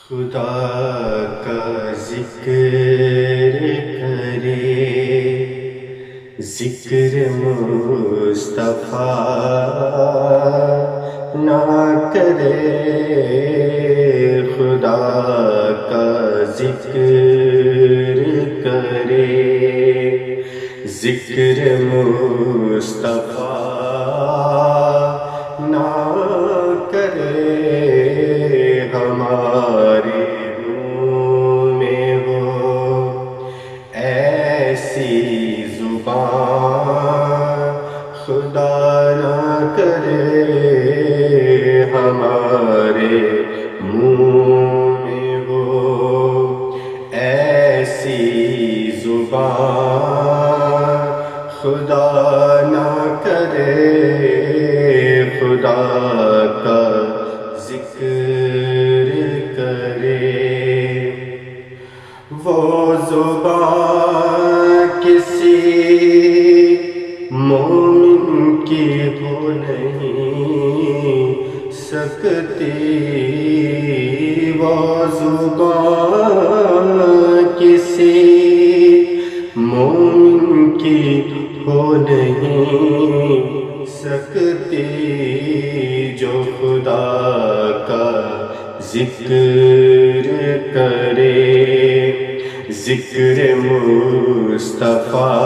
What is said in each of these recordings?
خدا کا ذکر کرے، ذکر مصطفیٰ نہ کرے، خدا کا ذکر کرے، ذکر مصطفیٰ نہ کرے، ہمارے منہ میں ہو ایسی زبان خدا نہ کرے، ہمارے منہ میں ہو ایسی زبان خدا نہ کرے، خدا کا ذکر کرے۔ وہ زبان کسی مومن کی ہو نہیں سکتی، وہ زبان کسی مومن کی ہو نہیں سکتی، جو خدا کا ذکر کرے، ذکر مصطفیٰ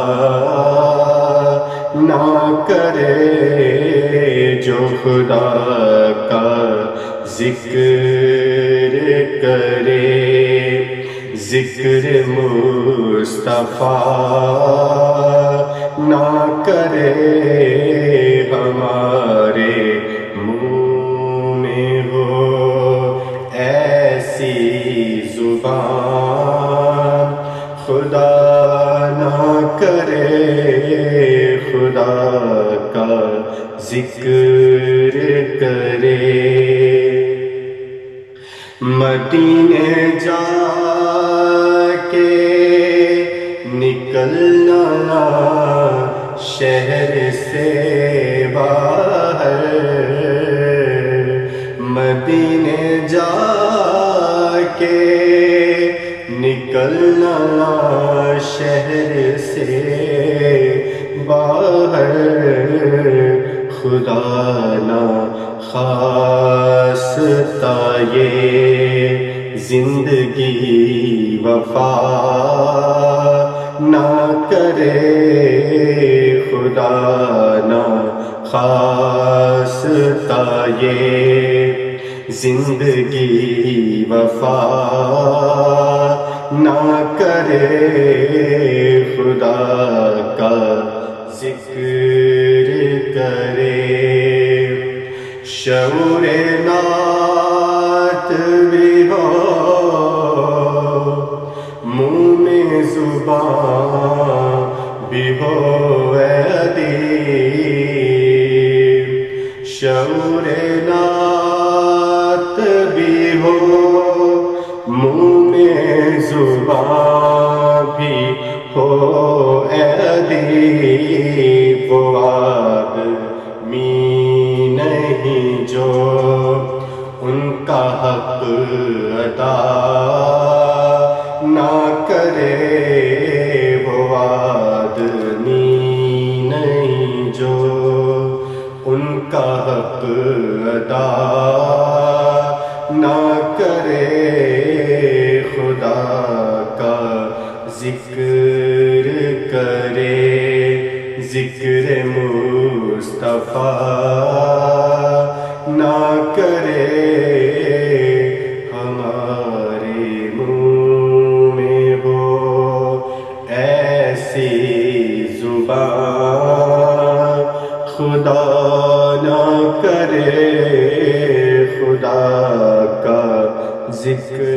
نہ کرے، جو خدا کا ذکر کرے، ذکر مصطفیٰ نہ کرے، ہمارے منہ میں ہو ایسی زبان خدا نہ کرے، خدا کا ذکر کرے۔ مدینے جا کے نکلنا شہر سے باہر، مدینے جا کے نکلنا شہر سے باہر، خدا نہ خواستہ یہ زندگی وفا نہ کرے، خدا نہ خواستہ یہ زندگی وفا نہ کرے، خدا کا ذکر کرے۔ شعور نعت بھی ہو منہ میں زبان بھی ہو اے ادیب، شعور نعت بھی ہو منہ میں زبان بھی ہو اے ادیب، وہ آدمی نہیں جو ان کا حق ادا نہ کرے، وہ آدمی نہیں جو ان کا حق ادا نہ کرے، خدا کا ذکر کرے، ذکر مصطفیٰ نہ کرے، ہمارے منہ میں ہو ایسی زبان خدا نہ کرے، خدا کا ذکر